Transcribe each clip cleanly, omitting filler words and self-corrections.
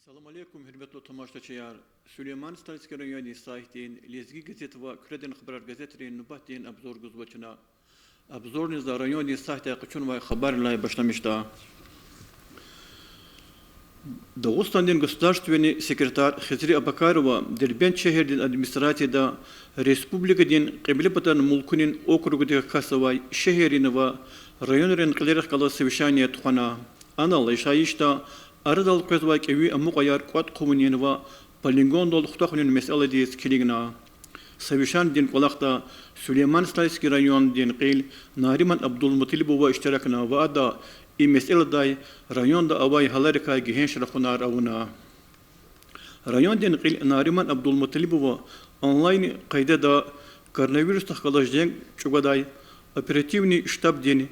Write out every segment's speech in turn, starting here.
Assalamu alaikum, hürmetli tomoshabchilar. Süleyman Stalskiy rayoni saytining Lezgi gazeti va Kredin xabar gazetarining navbatdagi obzor guzbachina. Obzornizda rayoni saytida qachon va xabarlar boshlashda. Дагестанның государственный секретарь Хизри Абакарова Дербент шәһәрдән администрациядә республикадан Кыблепатан мулкының округыдагы Касавай шәһәренә ва район рынкалары кала совещание тухана. Аналай шайышта Арадал Кызвай кеви амукаяр кват коммунин ва полигон долхтахның мәсьәләдәс килегенә. Совещание дин колакта Сулейман Стальский район дин кыл Нариман Абдулмуталибова иштиракына ва ада и меселдай районда авай халарика генш рахунар ауна. Район ден кыл Нариман Абдулмуталибова онлайн кайдада коронавирус тахкалажден чугадай оперативный штаб ден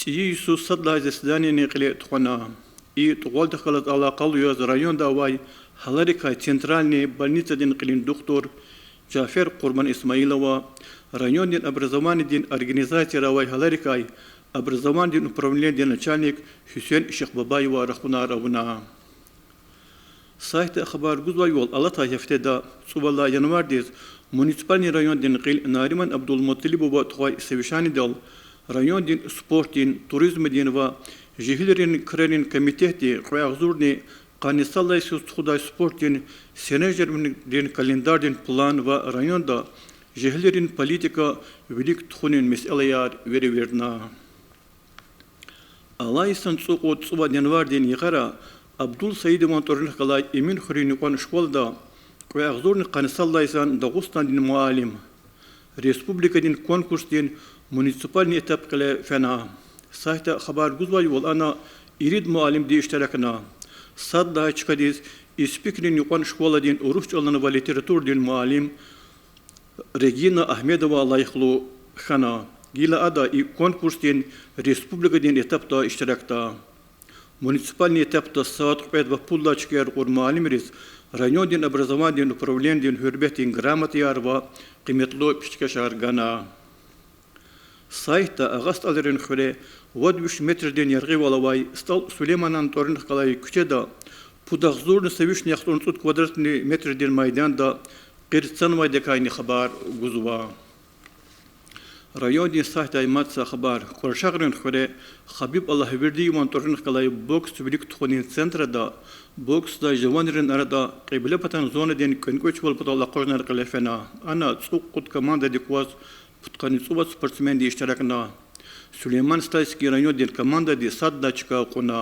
Иисус садла заседание не кыле тухана. И тугал тахкалат алакал юз районда авай халарика центральный больница ден кылин доктор Джафер Курман Исмаилова район ден образование ден организация авай халарика образование управления начальник Хусейн Шехбабаева Рахунар Ауна. Сайт хабар гузбайол Алата Яфтеда Субала Январдис муниципальный район ден Кыл Нариман Абдулмуталибова Тухай Совещание дал район ден спорт ден туризм ден ва жихилерин кренин комитети Хуягзурни Канисаллай Судай спорт ден сенежермин ден календар ден план ва районда жихилерин политика велик тухунин меселаяр вереверна. Алайсан цуқот цуба январдин яғара Абдул Саиди Монторин қалай Эмин Хуринюқан школда Хуягзурни Канисаллайсан Дагестан ден муалим. Республика ден конкурс ден муниципальный этап қалай фена. Сайта хабар гузбай бол ана ирид муалим де иштаракна. Садда чкадис испикрин юқан школа ден урусчална ва литератур ден муалим Регина Ахмедова лайхлу хана. Гила ада и конкурс ден республика ден этапта иштиракта. Муниципальный этапта саат пет ва пулла чкер кур муалим рис район ден образование ден управление ден хурбет ден грамоты ярва кыйметлы пичкешар гана. Сайта агаст алырын хвре 20 метр ден яргы валавай стал Сулейманан торын калай күчеда пудахзурны севишни яхтун тут квадратный метр ден майданда кырцанвай декайни хабар гузва. رایانی ساخت ایمات خبر کارشگران خوره خبیب الله وردی منطورن کلای بوکس تبلیغ تخونین سنتر دا بوکس دا جوانرن اردا قبله پتن زون دین کنکوچ ول پتال قرنر کلفنا انا سوق قد کماندا دیکواز پتکانی صوبت سپورتسمن دی اشتراکنا سلیمان ستایسکی رایون دین کماندا دی صد دا چکا قنا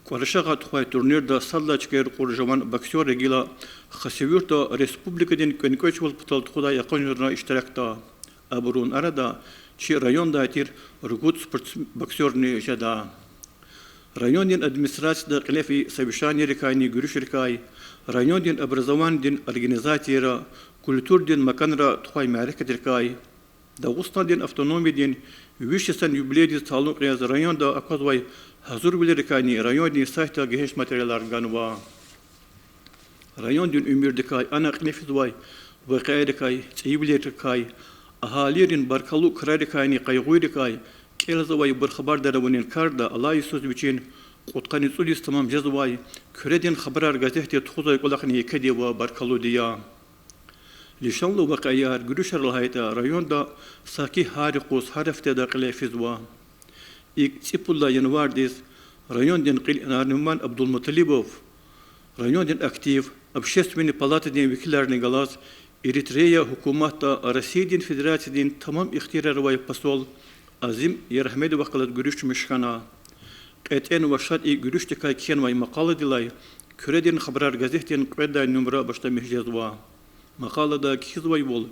کارشگاه تخوای تورنیر دا صد دا چکر قر جوان بکسور رگیلا خسیورتا республика دین کنکوچ ول پتال خدا یقینرنا اشتراکتا Абурун арада, чи район датир ругут боксерный жада. Районный администрация клефи совещание рекайни гуриш рекай, районный образование организация, культурный маканра тухай марикет рекай, Дагестан автономия ден вишесан юбилей салон ряз район да аказвай хазур биле рекайни районный сайта геш материалар ганва. Районный умир рекай ана клефи звай, вакай рекай, цибиле рекай. Аhallerin barkalu krarikayni qayg'uyrikay kelzaway bir xabar darawinin karda Allah Isus için qutqani sulis tamam jazway kredin xabarar gazete tuxuzay qolaqni kedi va barkalu diya lishanlu waqayar guruşar lahayta rayonda saki hariqus harafte da qilafizwa ik sipulla yanvardis rayondin qil Narimан Abdulmutalibov rayondin aktiv общественный палатадин векилларный голос Эритрея хукумата Российдин Федерациядин тамам ихтирарвай посол Азим Ярахмедова калат гүрүш мишхана. Этен вашат и гүрүште кай кенвай мақала дилай күредин хабарар газетин кведа номера башта мехжезва. Мақалада кизвай бол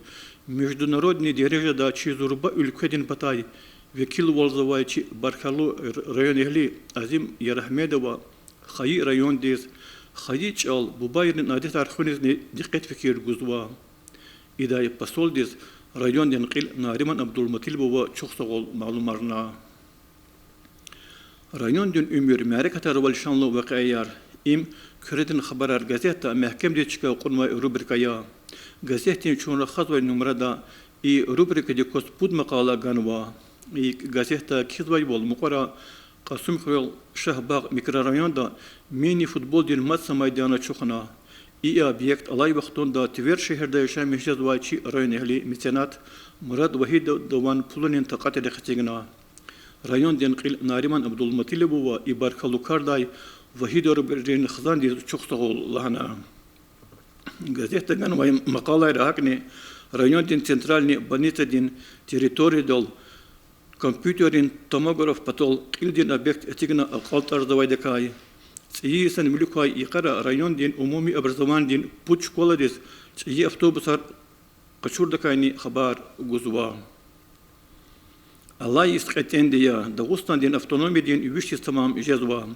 международный дережада чизурба ülkedin батай векил волзавай чи бархалу район ehli Азим Ярахмедова хай район дез хай чал бубайрин адет архунизни диккат фикир гузва. İdayı pasol diz rayon den qil Narimан Abdulmutалибова çok sağol malumarna. Rayon den ümür merekatar wal şanlı vaqayar im küredin xabarar gazeta mahkemde çıka qunma rubrikaya gazetin çoğuna xazvay numarada i rubrikada kospud maqala ganwa i gazeta kizvay bol muqara قاسم خيال شهباغ ميكرورايون دا ميني فوتبول دين ماتسا ميدانا چوخنا إي أبيكت الله وقتون دا تير شهر دا يشا مهجز وايشي رايون أهلي ميتينات مراد وحيد دوان پولن تقات رختيغنا رايون دين قيل ناريمان عبد المطلب و إبار خلوكار داي وحيد ربرين خزان دي چوخصغول لهنا газета ган вай мақала ракне район дин центральный больница дин территории дол компьютерин томограф патол килдин объект этигна aqaltar давайдакай цийсан милукай икара район дин умуми образование дин пуч школа дис ций автобусар качурдакайни хабар гузва Allah istqeten diye Dağıstan din автономия din üvüşçüs tamam icazwa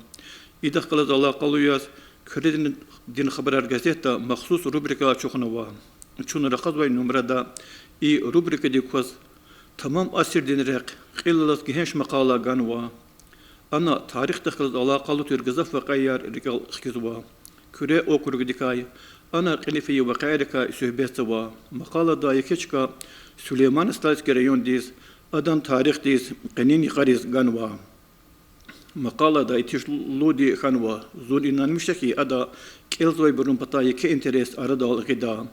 idaqalat Allah qaluyas Kredin din haber gazeta mahsus rubrika çoxnava. Çun raqaz ve numarada i rubrika dikwas tamam asir din raq qillas genç maqala ganwa. Ana tarix daxil alaqalı türgazaf ve qayyar rikal xizwa. Küre okur dikay. Ana qinifi waqayrika söhbetwa. Maqala da yekeçka Süleyman Stalski rayon diz adam tarix diz qinini qariz ganwa. مقالة دا إتيش لودي خانوا زول إنان مشتكي أدا كيلزوي برون بطاي كي إنتريس أردا الغدا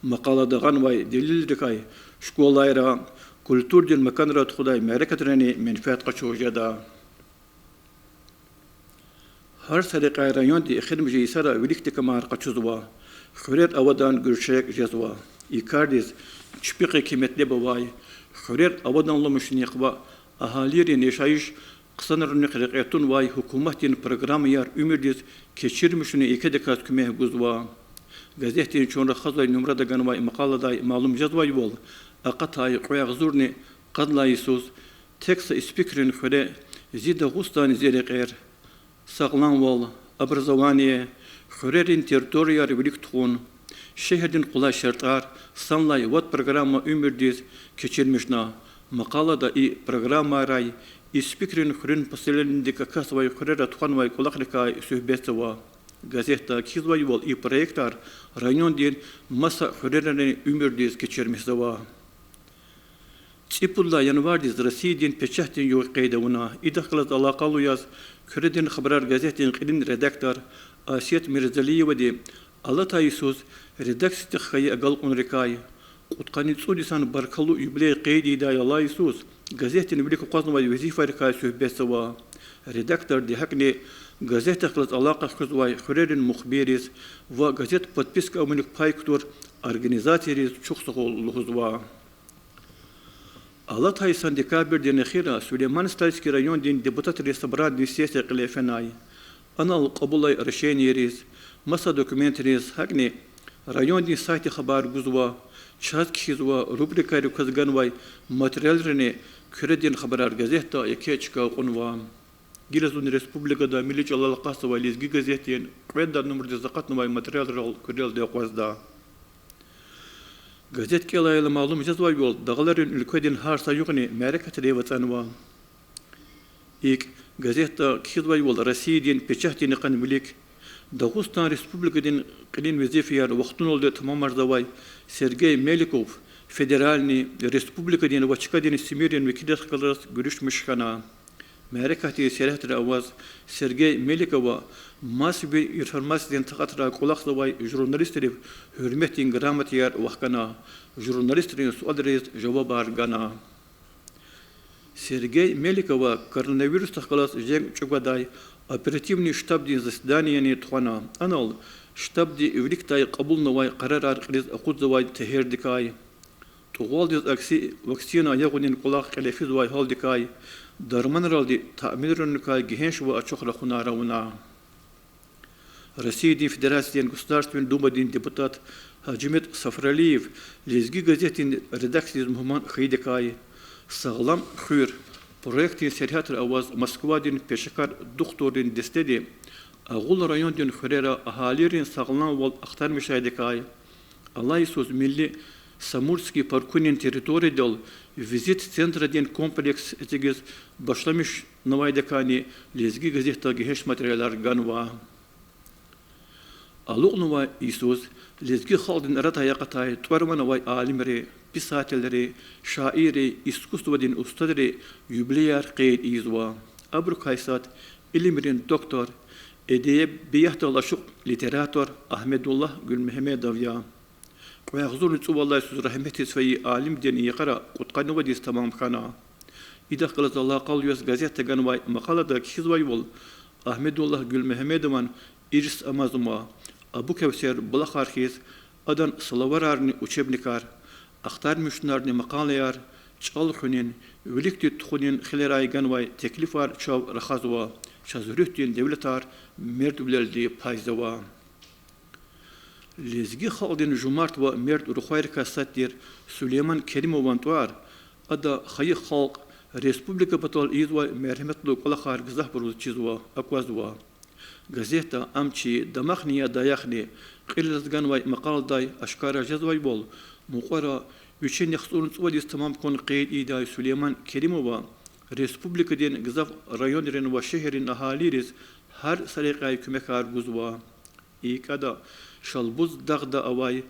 مقالة دا غانواي دليل ركاي شكولايرا كولتور دين مكان رات خداي معركة راني منفعت قشو جدا هر سرقاي رايون دي إخير مجي سارا وليك تكمار قشوزوا خورير أودان قرشيك جزوا إيكارديز شبيقي كيمت لبواي خورير أودان لمشن يقبا أهاليري نشايش Kısanırını kırıketun vay hükümetin programı yer ümidiz keçirmişini iki dekat kümeh guzva. Gazetin çoğunra xazvay numrada ganvay maqaladay malum jazvay bol. Aqatay qoyaq zurni qadlay sus teksa speakerin xöre zida gustan zeriqer. Sağlan bol образование xörerin territoriyar bilik tuğun. Şehrin qula şartlar sanlay wat programma ümidiz keçirmişna. Maqalada i programma ray İspikrin xırın pasilendiki kasvay xırıra tuğanvay kulaqlika söhbetwa gazeta kizvay vol i proyektar rayon din masa xırırını ümirdiz geçirmeswa Çipulla yanvardiz Rusya'nın peçahtin yok qaydavuna idaqlat alaqalı yaz Küreden xabarar gazetin qilin redaktör Asiyet Mirzaliyeva di Alataysus redaksiyte xayı aqal qunrikay Qutqani tsudisان barkalu yubiley qaydi da Allah Isus gazetin bilik qazma vazifa rikay söhbetwa redaktor di hakni gazeta qılat alaqa qızvay xürerin muxbiris va gazet podpiska umlik payktur organizatoriz çoxsoğulluğuzwa Alataysan dekabir din xira Süleyman Stalski rayon din deputat resabrat din siyasi qilefenay anal qabulay rşeniyeriz masa dokumentariz hakni rayon din sayti xabar guzwa Çat kişizwa rubrika rükazganvay materyallerini Küreden haber gazeta yekeçka qunva Giresun Respublikada Milli Çalalaqası ve Lizgi gazetin qvedda numurda zaqatnvay materyallar kürel de qazda Gazet kelaylı malum jazvay yol dağların ülkeden harsa yuqni merakat devatanva İlk gazeta kişizvay yol Rusya'nın peçahtini qan bilik Dağıstan Respublika'nın qilin vazifiyar vaqtun oldu tamam arzavay Sergey Melikov Federalni Respublika'nın Vaçka'nın Simiryan vekilat kalaras görüşmüş kana Merakati Serhatır Avaz Sergey Melikova mas bir informasiyon taqatra qulaqsavay jurnalistleri hürmetin gramatiyar vaqkana jurnalistlerin sualları cevablar gana Sergey Melikova koronavirus taqalas jeng çuqaday Оперативный штаб дин заседания тухана анал штаб ди евриктай қабулнавай қарар арқылыз ақудзавай тахердикай туғал диз акси вакцина ягунин қулақ қалефизвай халдикай дарманралди таъмирунникай гехенш ва ачоқра хунарауна Россия дин Федерациян Государственный Дума дин депутат Хаджимет Сафралиев Лезги газетин редакции Мухаммад Хайдикай Сағлам Хюр Проекти Серхатр Аваз Москвадин Пешакар Духторин Дестеди Агул райондин Хурера Ахалирин Сағлан Вал Ахтар Мишайдикай Allah Isus Milli Samurski Parkunin территории дел визит центра дин комплекс этигез башламыш Новайдекани Лезги газета гехеш материалар ганва Алугнова Isus Лезги халдин аратая катай Твармановай алимри писательleri, şairi, искусстводин ustadları юбилеяр qeyd izva. Abru kaysat ilimrin doktor, edebiyat dolaşık literatör Ahmedullah Gülmehmedov ya. ويغزون نتوب الله يسوع رحمته سوي عالم دين يقرأ قد قد وديس تمام خنا إذا قلت الله قال يوس غازية تجنوا مقالة دا كيزواي وول أحمد الله قل محمد من إرس أمازما أبو كوسير بلا خارخيز أدن صلوارني وشبنكار أختار مشنارني مقالة يار شغل خنين ولكت تخنين خلراي جنواي تكلفار شاو رخازوا شازورتين دولتار مرد بلدي بايزوا لزگی خالدین جمارت و مرد رخویر کاساتیر سلیمان کریم و وانتوار ادا خی خالق ریسپوبلیکا بطال ایز و مرحمت لو کلا خار گزه بروز چیز و اقواز و گزیتا امچی دماغنیا دایخنی قیل رزگان و مقال دای اشکار جزوی بول مقرا وچین یخصون سوالیس تمام کن قید ایدای سلیمان کریم و ریسپوبلیکا دین گزه رایونرین و شهرین اهالیریز هر سریقای کمکار گزوا ایکادا شالبوز دغدا أواي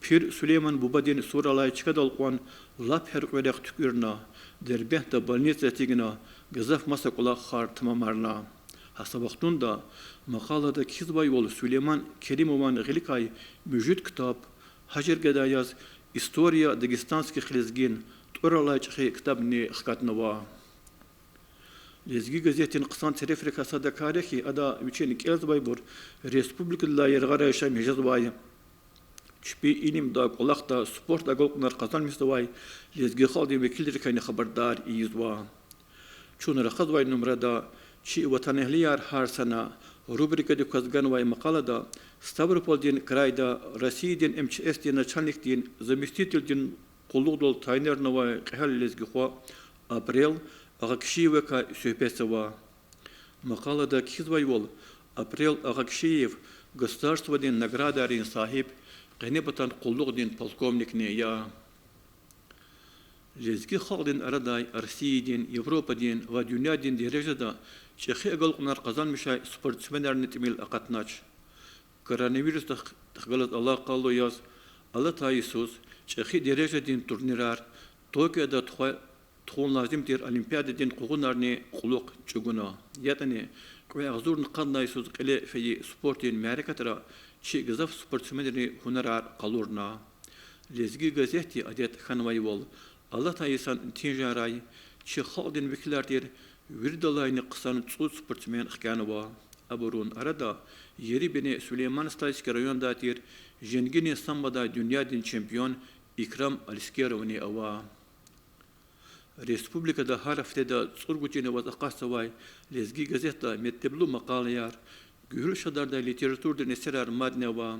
بير سليمان بوبادين سورة لاي چكد القوان لا بير قويدك تكيرنا دربه دا بالنيت زتيگنا غزف مساقولا خار تمامارنا حسب وقتون دا مقالة دا كيزباي وول سليمان كريموان غلقاي موجود كتاب حجر گداياز история дагестанских лезгин тора لاي چخي كتاب ني خكاتنوا لزگی گزیتین قسان تریفریکا صدقاره کی ادا وچین کیز بای بور ریسپوبلیک لا یرغاره شام هجز بای شپی اینیم دا قلقتا سپورت دا گلقنر قزان مستوای لزگی خالدی وکیل رکانی خبردار ایزوا چون رخص وای نمره دا چی وطن اهلیار هر سنه روبریکا دی کزگان وای مقاله دا ستاوروپول دین کرای دا رسی دین MCS دین начальник دین заместитель دین قلوق دول تاینر نوای قهل لزگی خوا апрел Агакшиевка Сюпесова. Макалада Кизвайвол. Апрел Агакшиев. Государство дин награда Арин Сахиб. Генебатан Кулук дин полковник не я. Лезги Халдин Арадай, Россия дин, Европа дин, Вадюня дин дирежада. Чехи Агалкунар Казан Мишай спортсменар нетмил Акатнач. Коронавирус тахгалат Аллах Калло яз. Алла та Иисус. Чехи дирежа дин турнирар. Токиода تقول لازم تير أولمبياد دين قوغنارني خلق تجونا ياتني كوي أغزور نقدنا يسوز قلة في سبورتين ماركة ترى شيء جزاف سبورتسمنري هنر قلورنا لزجي جزيتي أديت خنواي وول الله تايسان تيجاراي شيء خالدين وكلار تير ورد الله نقصان تصود سبورتسمن خكانوا أبورون أردا يري بني سليمان ستايس كريون داتير جنجيني سامبدا دنيا دين شامبيون إكرام السكيروني أوا Республика да харафте да цургучине ватакасавай лезги газета меттеблу мақалаяр гүрү шадарда литературда несерар маднева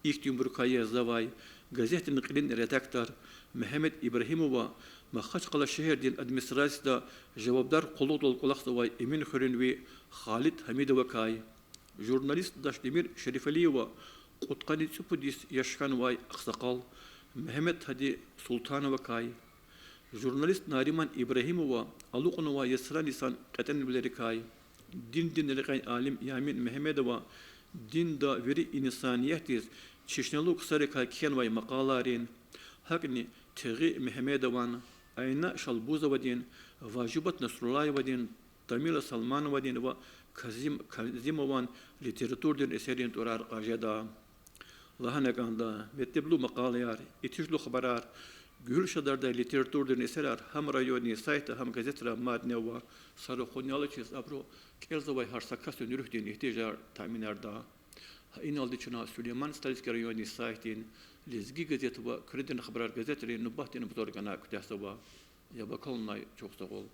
ихтимбуркая завай газетин қилин редактор Мехмед Ибрахимова махач қала шехер дин администрацияда жавабдар қолудол қолақсавай Эмин Хөренви Халид Хамидова кай журналист Даштемир Шерифалиева Қутқани Цупудис Яшханвай Ақсақал Мехмед Хади Султанова кай Журналист Нариман Ибрахимова, Алукунова Ясра Нисан, Катен Блерикай, Дин Рекай Алим Ямин Мехмедова, Дин да Вери Инсаниятис, Чешнялук Сарикай Кенвай Макаларин, Хакни Тери Мехмедован, Айна Шалбузовадин, Важубат Насрулаевадин, Тамила Салмановадин, Казимован, литературдин эсерин турар Ажеда. Лаханаганда, Меттеблу Макалаяр, Итижлу Хабарар, Gül şadarda literatürden eserler hem rayoni sayta hem gazetera madneva sarı khonyalıçız abro kelzavay harsakas nürühdin ihtiyacar taminarda inaldı çuna Süleyman Staliski rayoni saytin lezgi gazete ve kredin haber gazetleri nubahtin buzorgana kutasava ya bakalım çok sağ ol